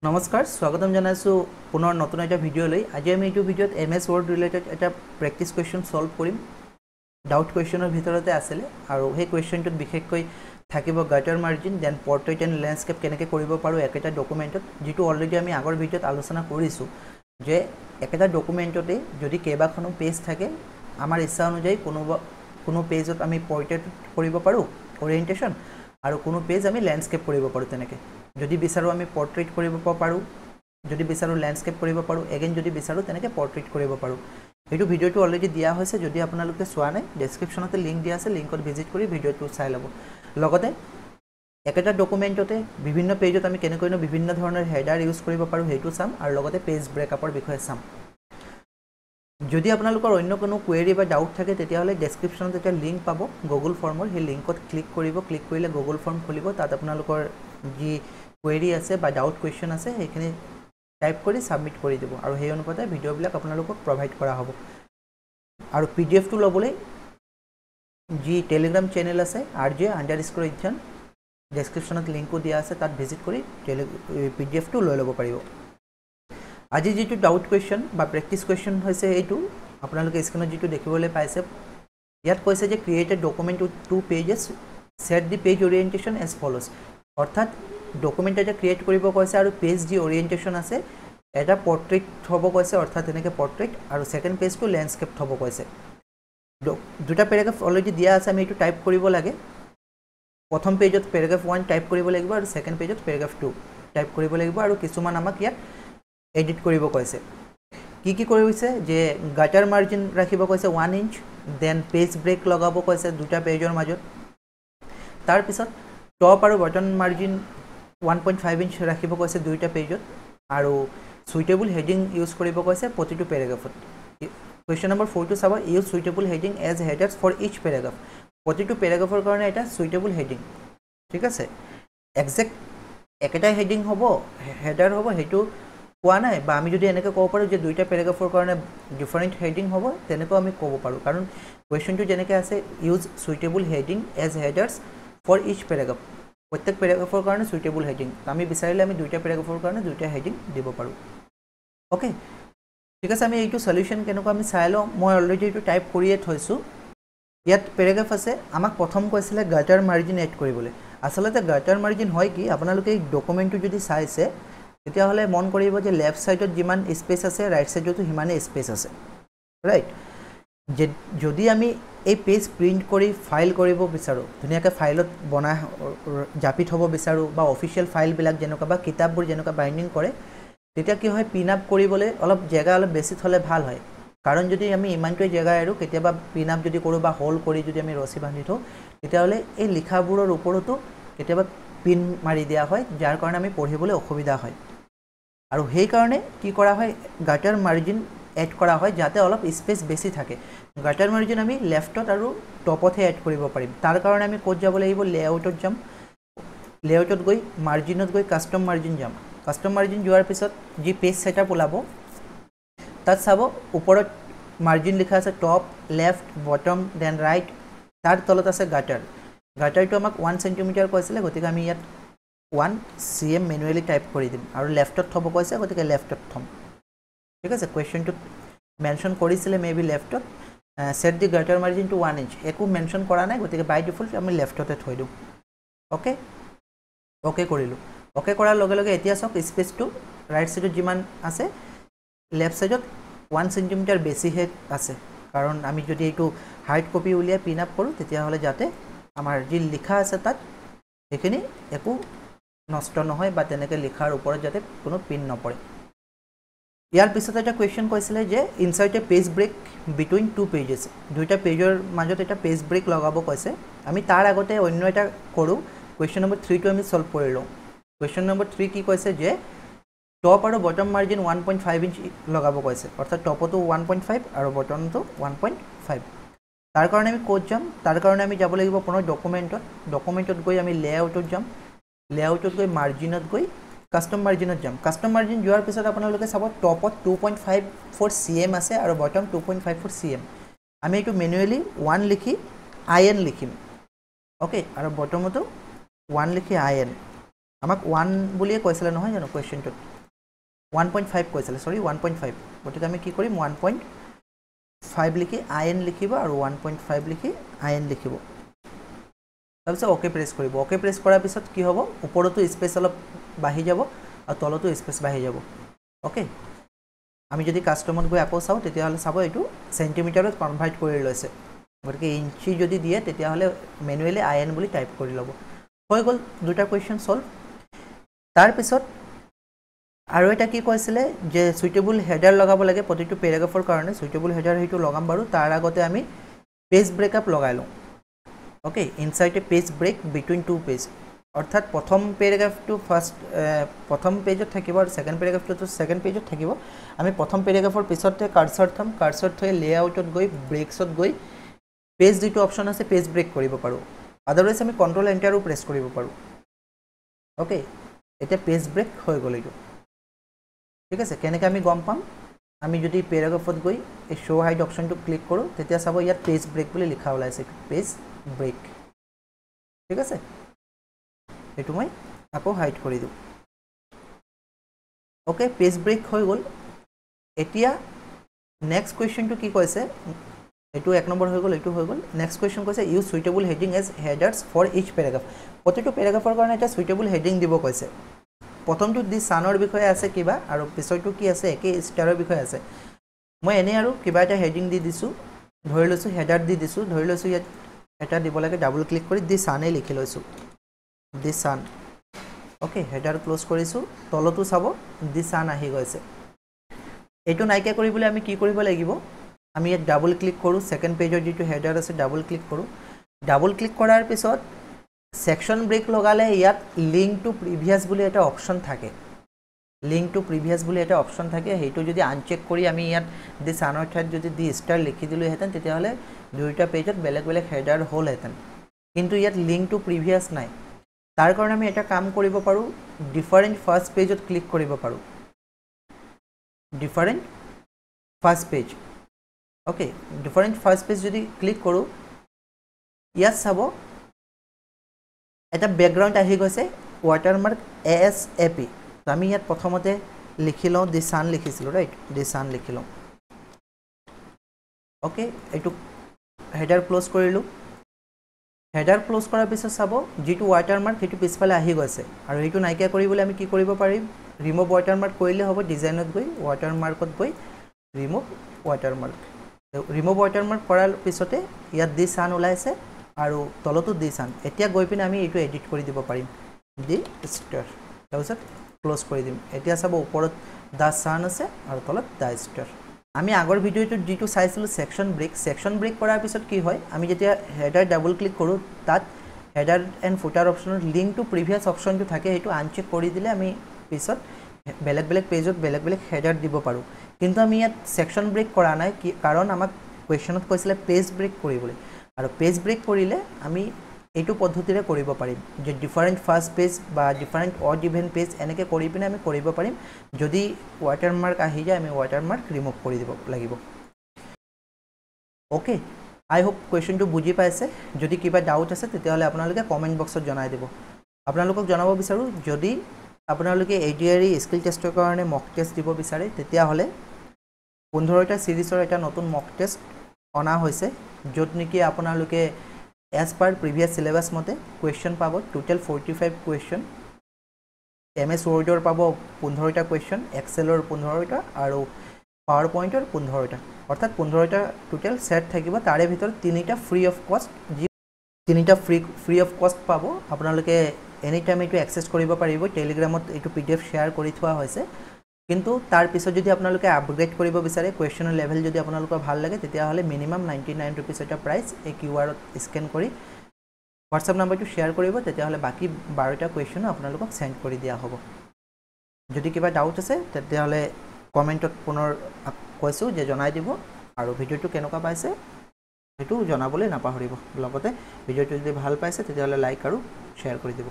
নমস্কাৰ স্বাগতম জনাইছো পুনৰ নতুন এটা ভিডিও লৈ আজি আমি এই ভিডিওত এমএস ওয়াৰ্ড ৰিলেটেড এটা প্ৰ্যাকটিস কোৱেশ্চন সলভ কৰিম ডাউট কোৱেশ্চনৰ ভিতৰতে আছিল আৰু সেই কোৱেশ্চনটোত বিশেষকৈ থাকিব gutter margin then portrait and landscape কেনেকৈ কৰিব পাৰো একেটা ডকুমেন্টত যেটো অলৰেডি আমি আগৰ ভিডিওত আলোচনা কৰিছো যে একেটা ডকুমেন্টতে যদি কেইবাখনো পেজ থাকে আমাৰ ইচ্ছা অনুযায়ী কোনো পেজত আমি পোৰ্ট্ৰেইট কৰিব পাৰো ওৰিয়েন্টেশন আৰু কোনো পেজ আমি ল্যান্ডস্কেপ কৰিব পাৰো তেনেকৈ যদি বিচাৰো আমি পোৰ্ট্ৰেইট কৰিব পাৰো যদি বিচাৰো ল্যান্ডস্কেপ কৰিব পাৰো এগেইন যদি বিচাৰো তেনেকৈ পোৰ্ট্ৰেইট কৰিব পাৰো এইটো ভিডিওটো অলৰেডি দিয়া হৈছে যদি আপোনালোকে চোৱা নাই ডেসক্ৰিপচনতে লিংক দিয়া আছে লিংকত ভিজিট কৰি ভিডিওটো চাই লব লগতে একেটা ডকুমেন্টতে বিভিন্ন পেজত আমি কেনেকৈ বিভিন্ন ধৰণৰ হেডাৰ ইউজ কৰিব পাৰো হেতু চাম আৰু লগতে পেজ ব্ৰেকআপৰ বিষয়ে চাম যদি আপোনালোকৰ অন্য কোনো কোৱেৰি বা ডাউট থাকে তেতিয়া হলে ডেসক্ৰিপচনত এটা লিংক পাব গুগল ফৰ্মৰ সেই লিংকত ক্লিক কৰিলে গুগল ফৰ্ম খুলিব তাত আপোনালোকৰ যি কোৱেৰি আছে বা ডাউট কোৱেশ্চন আছে সেইখিনি টাইপ কৰি সাবমিট কৰি দিব আৰু সেই অনুপাতে ভিডিওবিলাক আপোনালোকক প্ৰভাইড কৰা হ'ব আৰু পিডিএফ টো লবলৈ যি টেলিগ্ৰাম চেনেল আছে rj_idhan ডেসক্ৰিপচনত লিংকও দিয়া আছে তাত ভিজিট কৰি পিডিএফ টো লৈ ল'ব পাৰিব আজি যেটো ডাউট কোৱেশ্চন বা প্ৰ্যাকটিস কোৱেশ্চন হৈছে এইটো আপোনালোকে স্ক্ৰিনত যেটো দেখিবলৈ পাইছে ইয়াত কৈছে যে create a document with two pages set the page orientation as follows অৰ্থাৎ ডকুমেন্ট এটা ক্ৰিয়েট কৰিব কৈছে আৰু পেজ দি ওৰিয়েন্টেশন আছে এটা পোৰ্ট্ৰেইট হ'ব কৈছে অৰ্থাৎ এনেকৈ পোৰ্ট্ৰেইট আৰু সেকেন্ড পেজ টু ল্যান্ডস্কেপ হ'ব কৈছে দুটা প্যাৰাগ্ৰাফ অলৰেডি দিয়া আছে আমি এটো টাইপ কৰিব লাগে প্ৰথম পেজত প্যাৰাগ্ৰাফ 1 টাইপ কৰিব লাগিব আৰু সেকেন্ড পেজত প্যাৰাগ্ৰাফ 2 টাইপ কৰিব লাগিব আৰু কিছুমান আমাক ইয়াত এডিট কৰিব কৈছে কি কৰিছে যে গাটাৰ মাৰ্জিন ৰাখিব কৈছে 1 ইঞ্চ দেন পেজ ব্ৰেক লগাব কৈছে দুটা পেজৰ মাজত তাৰ পিছত টপ আৰু বটম মাৰ্জিন 1.5 ইঞ্চ ৰাখিব কৈছে দুইটা পেজত আৰু সুইটেবল হেডিং ইউজ কৰিব কৈছে প্ৰতিটো প্যাৰাগ্ৰাফত কোৱেশ্চন নম্বৰ 4 টো চাব use suitable heading as headers for each paragraph প্ৰতিটো প্যাৰাগ্ৰাফৰ কাৰণে এটা সুইটেবল হেডিং ঠিক আছে এক্সাক্ট একেটা হেডিং হ'ব হেডাৰ হ'ব হেতু কোৱা নাই বা আমি যদি এনেকৈ ক'ব পাৰো যে দুইটা প্যাৰাগ্ৰাফৰ কাৰণে ডিফাৰেন্ট হেডিং হ'ব তেনেকৈ আমি ক'ব পাৰো কাৰণ কোৱেশ্চনটো যেনেকৈ আছে use suitable heading as headers for each paragraph প্ৰত্যেক প্যাৰাগ্ৰাফৰ কাৰণে সুইটেবল হেডিং আমি বিচাৰিলে আমি দুইটা প্যাৰাগ্ৰাফৰ কাৰণে দুইটা হেডিং দিব পাৰো ওকে ঠিক আছে আমি এইটো সলিউশন কেনেকৈ আমি চাই লওঁ মই অলৰেডি এইটো টাইপ কৰিয়ে থৈছো ইয়াত প্যাৰাগ্ৰাফ আছে আমাক প্ৰথম কৈছিলে গাটাৰ মাৰ্জিন এড কৰিবলৈ আসলতে গাটাৰ মাৰ্জিন হয় কি আপোনালোকে এই ডকুমেন্টটো যদি চাইছে তেতিয়া হলে মন কৰিব যে লেফট সাইডত যিমান স্পেস আছে ৰাইট সাইডতো হিমানে স্পেস আছে ৰাইট যদি আমি এই পেজ প্ৰিন্ট কৰি ফাইল কৰিব বিচাৰো ধুনিয়াকৈ ফাইলত বনাই জাপি থব বিচাৰো বা অফিশিয়াল ফাইল বিলাক যেনেকুৱা বা কিতাপবোৰ যেনেকুৱা বাইন্ডিং কৰে তেতিয়া কি হয় পিন আপ কৰিবলৈ অলপ জায়গা অলপ বেছি থলে ভাল হয় কাৰণ যদি আমি ইমানকৈ জায়গা আৰু কেতিয়াবা পিন আপ যদি কৰো বা হোল কৰি যদি আমি ৰছী বান্ধি থওঁ তেতিয়া হলে এই লিখাবোৰৰ ওপৰতো কেতিয়াবা পিন মাৰি দিয়া হয় যাৰ কাৰণে আমি পঢ়িবলৈ অসুবিধা হয় আৰু সেই কাৰণে কি কৰা হয় গাটাৰ মাৰ্জিন এড কৰা হয় যাতে অলপ স্পেস বেছি থাকে গাটাৰ মাৰ্জিন আমি লেফটত আৰু টপতে এড কৰিব পাৰিম তাৰ কাৰণে আমি কোড যাব লাগিব লেআউটত যাম লেআউটত গৈ মাৰ্জিনত গৈ কাস্টম মাৰ্জিন যাম কাস্টম মাৰ্জিন যোৱাৰ পিছত যি পেজ সেটআপ ওলাব তাত চাব ওপৰত মাৰ্জিন লিখা আছে top left bottom then right তাৰ তলত আছে গাটাৰটো আমাক 1 সেন্টিমিটাৰ কৈছিলে গতিকে আমি ইয়াত 1 cm ম্যানুয়ালি টাইপ কৰি দিম আৰু লেফটত থব কৈছে গতিকে লেফটত থম ঠিক আছে কোৱেশ্চনটো মেনশন কৰিছিলে মেবি লেফটত সেট দি গাটাৰ মাৰ্জিন টু 1 ইঞ্চ একো মেনশন কৰা নাই গতিকে বাই ডিফল্ট আমি লেফটতে থৈ দিম ওকে কৰিলো ওকে কৰাৰ লগে লগে এতিয়া সব স্পেসটো ৰাইট সাইডত যিমান আছে লেফট সাইডত 1 সেন্টিমিটাৰ বেছি হে আছে কাৰণ আমি যদি এইটো হাৰ্ড কপি উলিয়া পিন আপ কৰো তেতিয়া হলে যাতে আমাৰ যি লিখা আছে তাত এখিনি একো নষ্ট নহয় বা তেনেকৈ লিখাৰ ওপৰত যাতে কোনো পিন নপৰে ইয়াৰ পিছত এটা কোৱেশ্চন কৈছিলে যে insert a page break between two pages দুইটা পেজৰ মাজত এটা পেজ ব্ৰেক লগাব কৈছে আমি তাৰ আগতে অন্য এটা কৰো কোৱেশ্চন নম্বৰ 3 টো আমি সলভ কৰি লওঁ কোৱেশ্চন নম্বৰ 3 কি কৈছে যে টপ আৰু বটম মাৰ্জিন 1.5 ইঞ্চ লগাব কৈছে অৰ্থাৎ টপটো 1.5 আৰু বটমটো 1.5 তাৰ কাৰণে আমি কোড যাম তাৰ কাৰণে আমি যাব লাগিব পুনৰ ডকুমেন্টত গৈ আমি লেআউটত যাম লেআউটত গৈ মাৰ্জিনত গৈ কাস্টম মাৰ্জিনত যাম কাস্টম মাৰ্জিন যোৱাৰ পিছত আপোনালোকে চাব টপত 2.54 cm আছে আৰু বটম 2.54 cm আমি এটো ম্যানুয়ালি 1 লিখি in লিখিম ওকে আৰু বটমতো 1 লিখি in আমাক 1 বুলিয়ে কৈছিল নহয় জানো কোৱেশ্চনটো 1.5 কৈছিলে সৰি 1.5 গতিকে আমি কি কৰিম 1.5 লিখি in লিখিব আৰু 1.5 লিখি in লিখিব তাৰপিছত ওকে প্ৰেছ কৰিব ওকে প্ৰেছ কৰাৰ পিছত কি হ'ব ওপৰতো স্পেচ অলপ বাঢ়ি যাব আৰু তলতো স্পেচ বাঢ়ি যাব ওকে আমি যদি কাস্টমত গৈ আকৌ চাও তেতিয়া হলে চাব এটো সেন্টিমিটাৰত কনভাৰ্ট কৰি লৈছে গতিকে ইঞ্চি যদি দিয়ে তেতিয়া হলে ম্যানুয়ালি in বুলি টাইপ কৰি লব হৈ গল দুটা কোৱেশ্চন সলভ তাৰ পিছত আৰু এটা কি কৈছিলে যে সুইটেবল হেডাৰ লগাব লাগে প্ৰতিটো প্যাৰাগ্ৰাফৰ কাৰণে সুইটেবল হেডাৰ হেতু লগাম বাৰু তাৰ আগতে আমি পেজ ব্ৰেকআপ লগাই লওঁ okay inside a page break between two page অৰ্থাৎ প্ৰথম প্যাৰাগ্ৰাফটো ফাৰ্স্ট প্ৰথম পেজত থাকিব আৰু সেকেন্ড প্যাৰাগ্ৰাফটো সেকেন্ড পেজত থাকিব আমি প্ৰথম প্যাৰাগ্ৰাফৰ পিছতে কাৰ্সৰ থৈ লেআউটত গৈ ব্ৰেকছত গৈ পেজ যেটো অপচন আছে পেজ ব্ৰেক কৰিব পাৰো আদাৰৱাইজ আমি কন্ট্ৰোল এন্টাৰও প্ৰেছ কৰিব পাৰো ওকে এটা পেজ ব্ৰেক হৈ গল এইটো ঠিক আছে কেনেকৈ আমি গম পাম আমি যদি প্যাৰাগ্ৰাফত গৈ এই শো হাইড অপচনটো ক্লিক কৰো তেতিয়া চাব ইয়াত পেজ ব্ৰেক বুলি লিখা ওলাইছে পেজ ব্ৰেক ঠিক আছে এটো মই আকৌ হাইড কৰি দিও ওকে পেজ ব্ৰেক হৈ গল এতিয়া নেক্সট কোৱেশ্চনটো কি কৈছে এটো এক নম্বৰ হৈ গল এটো হৈ গল নেক্সট কোৱেশ্চন কৈছে use suitable heading as headers for each paragraph প্ৰতিটো প্যাৰাগ্ৰাফৰ কাৰণে এটা সুইটেবল হেডিং দিব কৈছে প্ৰথমটো দি সানৰ বিষয়ে আছে কিবা আৰু পিছৰটো কি আছে একে ষ্টাৰৰ বিষয়ে আছে মই এনে আৰু কিবা এটা হেডিং দি দিছো ধৰি লৈছো হেডাৰ দি দিছো ধৰি লৈছো ইয়াত এটা দিব লাগে ডাবল ক্লিক কৰি দি সানে লিখি লৈছো দি সান ওকে হেডাৰ ক্লোজ কৰিছো তলতো চাব দি সান আহি গৈছে এটো নাইকে কৰিবলৈ আমি কি কৰিব লাগিব আমি ইয়াত ডাবল ক্লিক কৰো সেকেন্ড পেজৰ যেটো হেডাৰ আছে ডাবল ক্লিক কৰো ডাবল ক্লিক কৰাৰ পিছত সেকশন ব্ৰেক লগালে ইয়াত লিংক টু প্ৰিভিয়াস বুলি এটা অপচন থাকে লিংক টু প্ৰিভিয়াস বুলি এটা অপচন থাকে হেইটো যদি আনচেক কৰি আমি ইয়াত দি সানৰ ঠাইত যদি দি ষ্টাৰ লিখি দিলো হেতেন তেতিয়া হলে দুইটা পেজত বেলেগ বেলেগ হেডাৰ হল হেতেন কিন্তু ইয়াত লিংক টু প্ৰিভিয়াস নাই তাৰ কাৰণে আমি এটা কাম কৰিব পাৰো ডিফাৰেন্ট ফাৰ্স্ট পেজত ক্লিক কৰিব পাৰো different first page okay different first page যদি ক্লিক কৰো ইয়াত চাব এটা ব্যাকগ্ৰাউণ্ড আহি গৈছে ওয়াটাৰমাৰ্ক ASAP আমি ইয়াত প্ৰথমতে লিখি লওঁ দি সান লিখিছিলো ৰাইট দি সান লিখি লওঁ ওকে এটো হেডাৰ ক্লোজ কৰিলো হেডাৰ ক্লোজ কৰাৰ পিছত চাব যেটো ওয়াটাৰমাৰ্ক হেতু পিছফালে আহি গৈছে আৰু হেতু নাইকিয়া কৰিবলৈ আমি কি কৰিব পাৰিম ৰিমুভ ওয়াটাৰমাৰ্ক কৰিলে হ'ব ডিজাইনত গৈ ওয়াটাৰমাৰ্কত গৈ ৰিমুভ ওয়াটাৰমাৰ্ক কৰাৰ পিছতে ইয়াত দি সান ওলাইছে আৰু তলতো দি সান এতিয়া গৈ পিনে আমি এটো এডিট কৰি দিব পাৰিম দি ষ্টাৰ তাৰপিছত ক্লোজ কৰি দিম এতিয়া চাব ওপৰত দা সান আছে আৰু তলত দা ষ্টাৰ আমি আগৰ ভিডিওটো যেটো চাইছিলো সেকশন ব্ৰেক কৰাৰ পিছত কি হয় আমি যেতিয়া হেডাৰ ডাবল ক্লিক কৰো তাত হেডাৰ এণ্ড ফুটাৰ অপচনৰ লিংক টু প্ৰিভিয়াস অপচনটো থাকে হেতু আনচেক কৰি দিলে আমি পিছত বেলেগ বেলেগ পেজত বেলেগ বেলেগ হেডাৰ দিব পাৰো কিন্তু আমি ইয়াত সেকশন ব্ৰেক কৰা নাই কাৰণ আমাক কোৱেশ্চনত কৈছিলে পেজ ব্ৰেক কৰিবলৈ আৰু পেজ ব্ৰেক কৰিলে আমি এইটো পদ্ধতিৰে কৰিব পাৰিম যে ডিফাৰেন্ট ফাৰ্স্ট পেজ বা ডিফাৰেন্ট অড ইভেন পেজ এনেকে কৰি পিনে আমি কৰিব পাৰিম যদি ওয়াটাৰমাৰ্ক আহি যায় আমি ওয়াটাৰমাৰ্ক ৰিমুভ কৰি দিব লাগিব ওকে আই হোপ কোৱেশ্চনটো বুজি পাইছে যদি কিবা ডাউট আছে তেতিয়া হলে আপোনালোকে কমেন্ট বক্সত জনাই দিব আপোনালোকক জনাব বিচাৰো যদি আপোনালোকে ADRE স্কিল টেষ্টৰ কাৰণে মক টেষ্ট দিব বিচাৰে তেতিয়া হলে 15টা সিৰিজৰ এটা নতুন মক টেষ্ট অনা হৈছে যত নেকি আপোনালোকে as per previous syllabus মতে question পাব total 45 question MS Word or পাব 15টা question Excel or 15টা আৰু PowerPoint or 15টা অৰ্থাৎ 15টা total set থাকিব তাৰে ভিতৰ 3টা free of cost 3টা free of cost পাব আপোনালোকে এনি টাইম এটো এক্সেস কৰিব পাৰিব টেলিগ্ৰামত এটো PDF শেয়াৰ কৰি থোৱা হৈছে কিন্তু তাৰ পিছত যদি আপোনালোকে আপগ্ৰেড কৰিব বিচাৰে কোৱেশ্চনৰ লেভেল যদি আপোনালোকৰ ভাল লাগে তেতিয়া হলে মিনিমাম 99 रुपीस এটা প্ৰাইস এই কিউআৰত স্ক্যান কৰি WhatsApp নম্বৰটো শেয়াৰ কৰিব তেতিয়া হলে বাকি 12টা কোৱেশ্চন আপোনালোকক সেন্ড কৰি দিয়া হ'ব যদি কিবা ডাউট আছে তেতিয়া হলে কমেন্টত পুনৰ কৈছো যে জনাই দিব আৰু ভিডিওটো কেনেকুৱা পাইছে হেতু জনাবলৈ নাপাহৰিব লগতে ভিডিওটো যদি ভাল পাইছে তেতিয়া হলে লাইক আৰু শেয়াৰ কৰি দিব